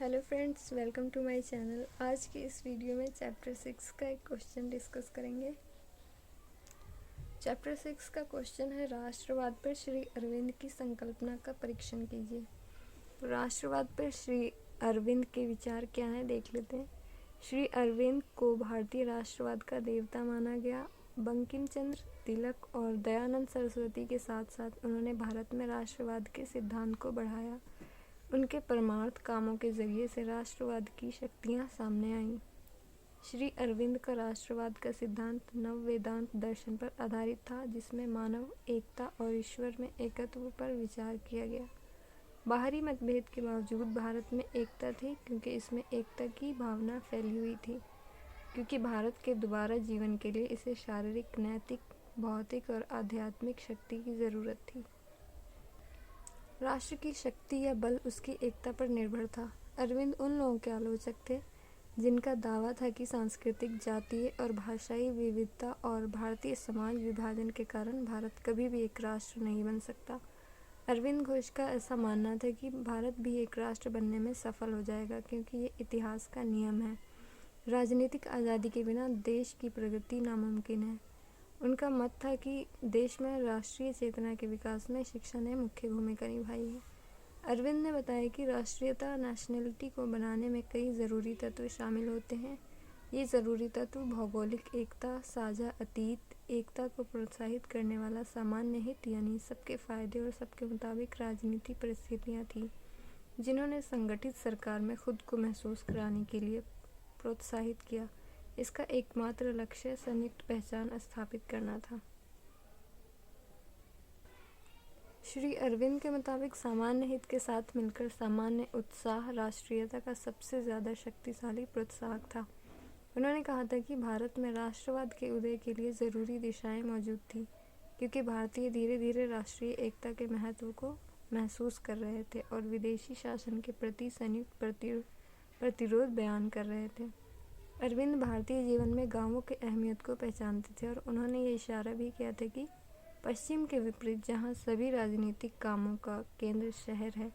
Hello friends, welcome to my channel. आज की इस वीडियो में चैप्टर 6 का एक क्वेश्चन डिस्कस करेंगे। चैप्टर 6 का क्वेश्चन है, राष्ट्रवाद पर श्री अरविंद की संकल्पना का परीक्षण कीजिए। तो राष्ट्रवाद पर श्री अरविंद के विचार क्या हैं, देख लेते हैं। श्री अरविंद को भारतीय राष्ट्रवाद का देवता माना गया। बंकिम चंद्र, तिलक और दयानंद सरस्वती के साथ साथ उन्होंने भारत में राष्ट्रवाद के सिद्धांत को बढ़ाया। उनके परमार्थ कामों के जरिए से राष्ट्रवाद की शक्तियाँ सामने आईं। श्री अरविंद का राष्ट्रवाद का सिद्धांत नव वेदांत दर्शन पर आधारित था, जिसमें मानव एकता और ईश्वर में एकत्व पर विचार किया गया। बाहरी मतभेद के बावजूद भारत में एकता थी, क्योंकि इसमें एकता की भावना फैली हुई थी, क्योंकि भारत के दोबारा जीवन के लिए इसे शारीरिक, नैतिक, भौतिक और आध्यात्मिक शक्ति की ज़रूरत थी। राष्ट्र की शक्ति या बल उसकी एकता पर निर्भर था। अरविंद उन लोगों के आलोचक थे जिनका दावा था कि सांस्कृतिक, जातीय और भाषाई विविधता और भारतीय समाज विभाजन के कारण भारत कभी भी एक राष्ट्र नहीं बन सकता। अरविंद घोष का ऐसा मानना था कि भारत भी एक राष्ट्र बनने में सफल हो जाएगा, क्योंकि ये इतिहास का नियम है। राजनीतिक आज़ादी के बिना देश की प्रगति नामुमकिन है। उनका मत था कि देश में राष्ट्रीय चेतना के विकास में शिक्षा ने मुख्य भूमिका निभाई है। अरविंद ने बताया कि राष्ट्रीयता, नेशनलिटी को बनाने में कई ज़रूरी तत्व शामिल होते हैं। ये ज़रूरी तत्व भौगोलिक एकता, साझा अतीत, एकता को प्रोत्साहित करने वाला सामान्य हित यानी सबके फ़ायदे और सबके मुताबिक राजनीतिक परिस्थितियाँ थीं, जिन्होंने संगठित सरकार में खुद को महसूस कराने के लिए प्रोत्साहित किया। इसका एकमात्र लक्ष्य संयुक्त पहचान स्थापित करना था। श्री अरविंद के मुताबिक सामान्य हित के साथ मिलकर सामान्य उत्साह राष्ट्रीयता का सबसे ज़्यादा शक्तिशाली प्रोत्साहक था। उन्होंने कहा था कि भारत में राष्ट्रवाद के उदय के लिए ज़रूरी दिशाएं मौजूद थी, क्योंकि भारतीय धीरे धीरे राष्ट्रीय एकता के महत्व को महसूस कर रहे थे और विदेशी शासन के प्रति संयुक्त प्रतिरोध बयान कर रहे थे। अरविंद भारतीय जीवन में गांवों की अहमियत को पहचानते थे और उन्होंने ये इशारा भी किया था कि पश्चिम के विपरीत, जहां सभी राजनीतिक कामों का केंद्र शहर है,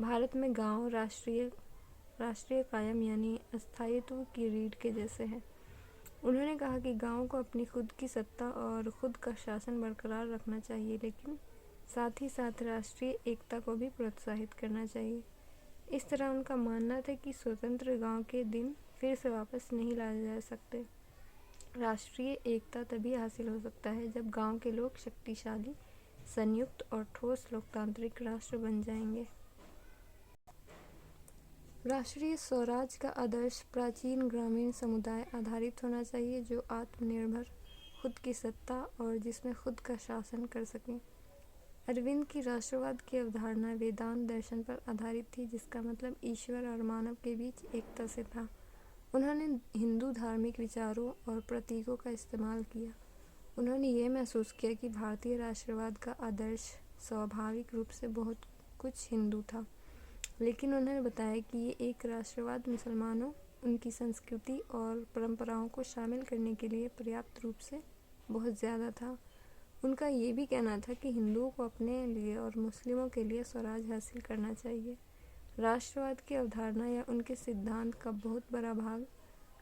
भारत में गांव राष्ट्रीय कायम यानी अस्थायित्व की रीढ़ के जैसे है। उन्होंने कहा कि गांव को अपनी खुद की सत्ता और खुद का शासन बरकरार रखना चाहिए, लेकिन साथ ही साथ राष्ट्रीय एकता को भी प्रोत्साहित करना चाहिए। इस तरह उनका मानना था कि स्वतंत्र गांव के दिन फिर से वापस नहीं लाए जा सकते। राष्ट्रीय एकता तभी हासिल हो सकता है जब गांव के लोग शक्तिशाली, संयुक्त और ठोस लोकतांत्रिक राष्ट्र बन जाएंगे। राष्ट्रीय स्वराज का आदर्श प्राचीन ग्रामीण समुदाय आधारित होना चाहिए, जो आत्मनिर्भर, खुद की सत्ता और जिसमें खुद का शासन कर सकें। अरविंद की राष्ट्रवाद की अवधारणा वेदांत दर्शन पर आधारित थी, जिसका मतलब ईश्वर और मानव के बीच एकता से था। उन्होंने हिंदू धार्मिक विचारों और प्रतीकों का इस्तेमाल किया। उन्होंने ये महसूस किया कि भारतीय राष्ट्रवाद का आदर्श स्वाभाविक रूप से बहुत कुछ हिंदू था, लेकिन उन्होंने बताया कि ये एक राष्ट्रवाद मुसलमानों, उनकी संस्कृति और परंपराओं को शामिल करने के लिए पर्याप्त रूप से बहुत ज़्यादा था। उनका ये भी कहना था कि हिंदुओं को अपने लिए और मुस्लिमों के लिए स्वराज हासिल करना चाहिए। राष्ट्रवाद की अवधारणा या उनके सिद्धांत का बहुत बड़ा भाग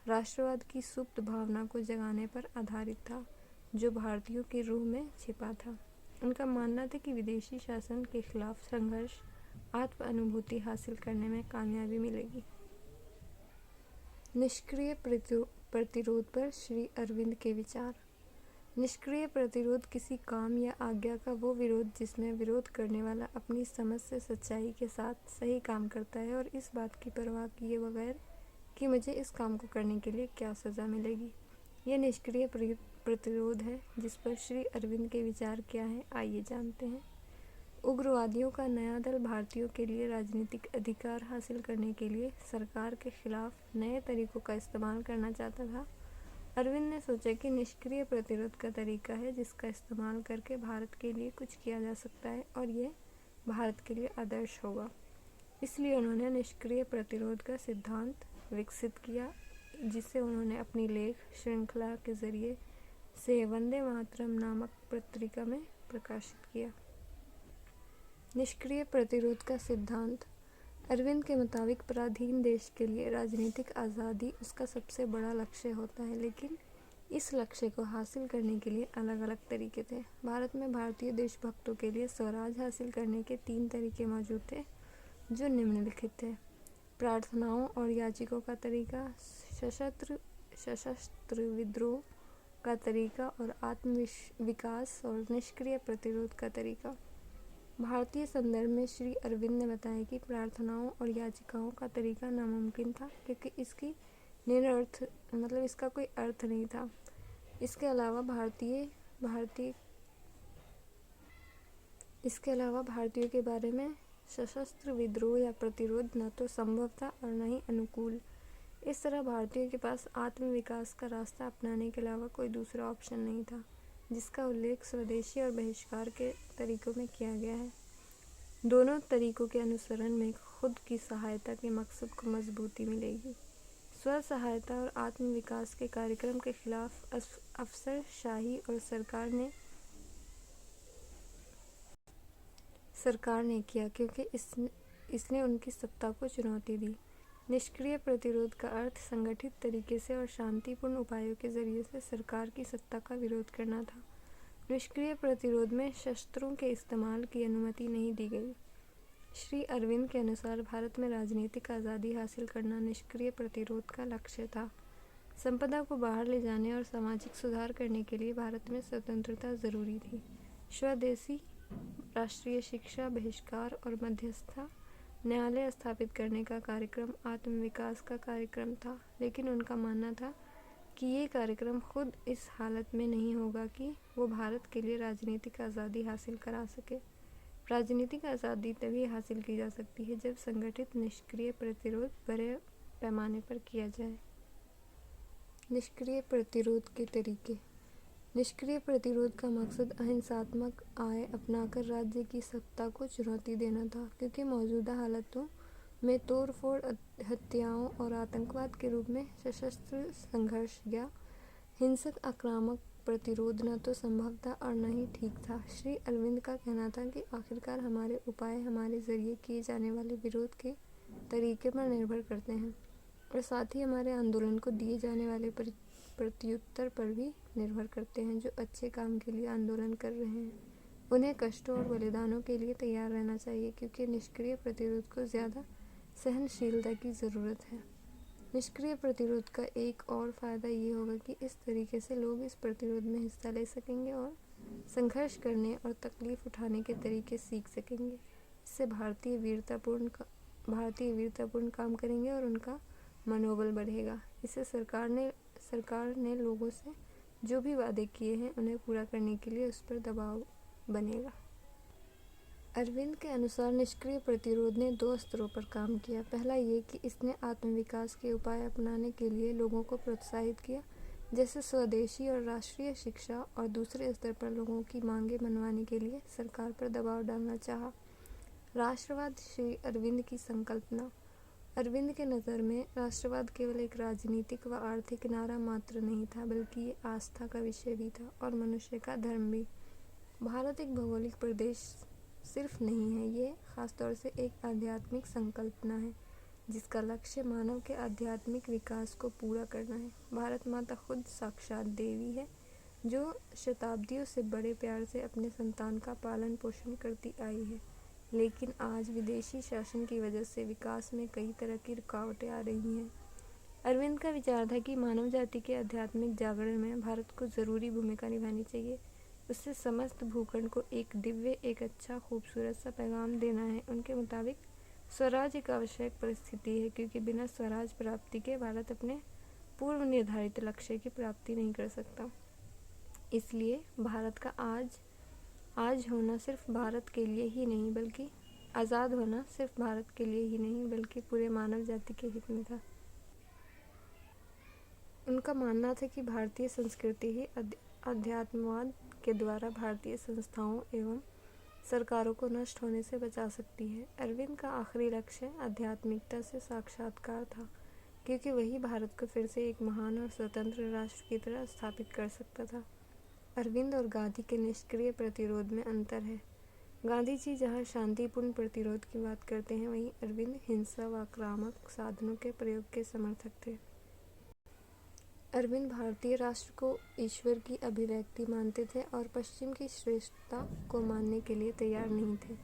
राष्ट्रवाद की सुप्त भावना को जगाने पर आधारित था, जो भारतीयों की रूह में छिपा था। उनका मानना था कि विदेशी शासन के खिलाफ संघर्ष आत्म अनुभूति हासिल करने में कामयाबी मिलेगी। निष्क्रिय प्रतिरोध पर श्री अरविंद के विचार। निष्क्रिय प्रतिरोध किसी काम या आज्ञा का वो विरोध जिसमें विरोध करने वाला अपनी समझ से सच्चाई के साथ सही काम करता है और इस बात की परवाह किए बगैर कि मुझे इस काम को करने के लिए क्या सज़ा मिलेगी। यह निष्क्रिय प्रतिरोध है, जिस पर श्री अरविंद के विचार क्या हैं, आइए जानते हैं। उग्रवादियों का नया दल भारतीयों के लिए राजनीतिक अधिकार हासिल करने के लिए सरकार के खिलाफ नए तरीकों का इस्तेमाल करना चाहता था। अरविंद ने सोचा कि निष्क्रिय प्रतिरोध का तरीका है जिसका इस्तेमाल करके भारत के लिए कुछ किया जा सकता है और ये भारत के लिए आदर्श होगा। इसलिए उन्होंने निष्क्रिय प्रतिरोध का सिद्धांत विकसित किया, जिसे उन्होंने अपनी लेख श्रृंखला के जरिए से वंदे मातरम नामक पत्रिका में प्रकाशित किया। निष्क्रिय प्रतिरोध का सिद्धांत। अरविंद के मुताबिक पराधीन देश के लिए राजनीतिक आज़ादी उसका सबसे बड़ा लक्ष्य होता है, लेकिन इस लक्ष्य को हासिल करने के लिए अलग अलग तरीके थे। भारत में भारतीय देशभक्तों के लिए स्वराज हासिल करने के 3 तरीके मौजूद थे, जो निम्नलिखित थे: प्रार्थनाओं और याचिकों का तरीका, सशस्त्र विद्रोह का तरीका और आत्म विकास और निष्क्रिय प्रतिरोध का तरीका। भारतीय संदर्भ में श्री अरविंद ने बताया कि प्रार्थनाओं और याचिकाओं का तरीका नामुमकिन था, क्योंकि इसका कोई अर्थ नहीं था। इसके अलावा भारतीयों के बारे में सशस्त्र विद्रोह या प्रतिरोध न तो संभव था और न ही अनुकूल। इस तरह भारतीयों के पास आत्मविकास का रास्ता अपनाने के अलावा कोई दूसरा ऑप्शन नहीं था, जिसका उल्लेख स्वदेशी और बहिष्कार के तरीकों में किया गया है। दोनों तरीकों के अनुसरण में खुद की सहायता के मकसद को मजबूती मिलेगी। स्व सहायता और आत्म विकास के कार्यक्रम के खिलाफ अफसरशाही और सरकार ने किया, क्योंकि इसने उनकी सत्ता को चुनौती दी। निष्क्रिय प्रतिरोध का अर्थ संगठित तरीके से और शांतिपूर्ण उपायों के जरिए से सरकार की सत्ता का विरोध करना था। निष्क्रिय प्रतिरोध में शस्त्रों के इस्तेमाल की अनुमति नहीं दी गई। श्री अरविंद के अनुसार भारत में राजनीतिक आज़ादी हासिल करना निष्क्रिय प्रतिरोध का लक्ष्य था। संपदा को बाहर ले जाने और सामाजिक सुधार करने के लिए भारत में स्वतंत्रता जरूरी थी। स्वदेशी, राष्ट्रीय शिक्षा, बहिष्कार और मध्यस्थता, न्यायालय स्थापित करने का कार्यक्रम आत्मविकास का कार्यक्रम था, लेकिन उनका मानना था कि ये कार्यक्रम खुद इस हालत में नहीं होगा कि वो भारत के लिए राजनीतिक आज़ादी हासिल करा सके। राजनीतिक आज़ादी तभी हासिल की जा सकती है जब संगठित निष्क्रिय प्रतिरोध बड़े पैमाने पर किया जाए। निष्क्रिय प्रतिरोध के तरीके। निष्क्रिय प्रतिरोध का मकसद अहिंसात्मक आय अपनाकर राज्य की सत्ता को चुनौती देना था, क्योंकि मौजूदा हालातों में तोड़फोड़, हत्याओं और आतंकवाद के रूप में सशस्त्र संघर्ष या हिंसक आक्रामक प्रतिरोध न तो संभव था और न ही ठीक था। श्री अरविंद का कहना था कि आखिरकार हमारे उपाय हमारे जरिए किए जाने वाले विरोध के तरीके पर निर्भर करते हैं, और साथ ही हमारे आंदोलन को दिए जाने वाले प्रत्युत्तर पर भी निर्भर करते हैं। जो अच्छे काम के लिए आंदोलन कर रहे हैं, उन्हें कष्टों और बलिदानों के लिए तैयार रहना चाहिए, क्योंकि निष्क्रिय प्रतिरोध को ज़्यादा सहनशीलता की ज़रूरत है। निष्क्रिय प्रतिरोध का एक और फ़ायदा ये होगा कि इस तरीके से लोग इस प्रतिरोध में हिस्सा ले सकेंगे और संघर्ष करने और तकलीफ़ उठाने के तरीके सीख सकेंगे। इससे भारतीय वीरतापूर्ण काम करेंगे और उनका मनोबल बढ़ेगा। इससे सरकार ने लोगों से जो भी वादे किए हैं उन्हें पूरा करने के लिए उस पर दबाव बनेगा। अरविंद के अनुसार निष्क्रिय प्रतिरोध ने 2 स्तरों पर काम किया। पहला ये कि इसने आत्मविकास के उपाय अपनाने के लिए लोगों को प्रोत्साहित किया, जैसे स्वदेशी और राष्ट्रीय शिक्षा, और दूसरे स्तर पर लोगों की मांगें मनवाने के लिए सरकार पर दबाव डालना चाहा। राष्ट्रवाद। श्री अरविंद की संकल्पना। अरविंद के नज़र में राष्ट्रवाद केवल एक राजनीतिक व आर्थिक नारा मात्र नहीं था, बल्कि ये आस्था का विषय भी था और मनुष्य का धर्म भी। भारत एक भौगोलिक प्रदेश सिर्फ नहीं है, ये खासतौर से एक आध्यात्मिक संकल्पना है, जिसका लक्ष्य मानव के आध्यात्मिक विकास को पूरा करना है। भारत माता खुद साक्षात देवी है, जो शताब्दियों से बड़े प्यार से अपने संतान का पालन पोषण करती आई है, लेकिन आज विदेशी शासन की वजह से विकास में कई तरह की रुकावटें आ रही हैं। अरविंद का विचार था कि मानव जाति के आध्यात्मिक जागरण में भारत को ज़रूरी भूमिका निभानी चाहिए। उससे समस्त भूखंड को एक दिव्य, एक अच्छा, खूबसूरत सा पैगाम देना है। उनके मुताबिक स्वराज एक आवश्यक परिस्थिति है, क्योंकि बिना स्वराज प्राप्ति के भारत अपने पूर्व निर्धारित लक्ष्य की प्राप्ति नहीं कर सकता। इसलिए भारत का आज होना सिर्फ भारत के लिए ही नहीं, बल्कि आज़ाद होना सिर्फ भारत के लिए ही नहीं, बल्कि पूरे मानव जाति के हित में था। उनका मानना था कि भारतीय संस्कृति ही अध्यात्मवाद के द्वारा भारतीय संस्थाओं एवं सरकारों को नष्ट होने से बचा सकती है। अरविंद का आखिरी लक्ष्य आध्यात्मिकता से साक्षात्कार था, क्योंकि वही भारत को फिर से एक महान और स्वतंत्र राष्ट्र की तरह स्थापित कर सकता था। अरविंद और गांधी के निष्क्रिय प्रतिरोध में अंतर है। गांधी जी जहाँ शांतिपूर्ण प्रतिरोध की बात करते हैं, वहीं अरविंद हिंसा व आक्रामक साधनों के प्रयोग के समर्थक थे। अरविंद भारतीय राष्ट्र को ईश्वर की अभिव्यक्ति मानते थे और पश्चिम की श्रेष्ठता को मानने के लिए तैयार नहीं थे।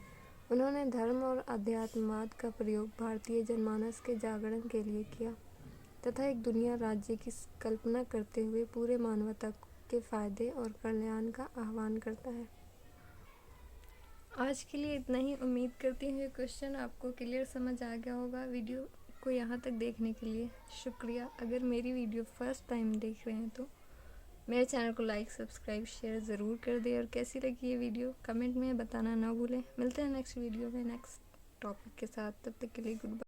उन्होंने धर्म और अध्यात्मवाद का प्रयोग भारतीय जनमानस के जागरण के लिए किया तथा एक दुनिया राज्य की कल्पना करते हुए पूरे मानवता के फायदे और कल्याण का आह्वान करता है। आज के लिए इतना ही। उम्मीद करती हूँ ये क्वेश्चन आपको क्लियर समझ आ गया होगा। वीडियो को यहाँ तक देखने के लिए शुक्रिया। अगर मेरी वीडियो फर्स्ट टाइम देख रहे हैं तो मेरे चैनल को लाइक, सब्सक्राइब, शेयर ज़रूर कर दें और कैसी लगी ये वीडियो कमेंट में बताना ना भूलें। मिलते हैं नेक्स्ट वीडियो में नेक्स्ट टॉपिक के साथ। तब तक के लिए गुड बाय।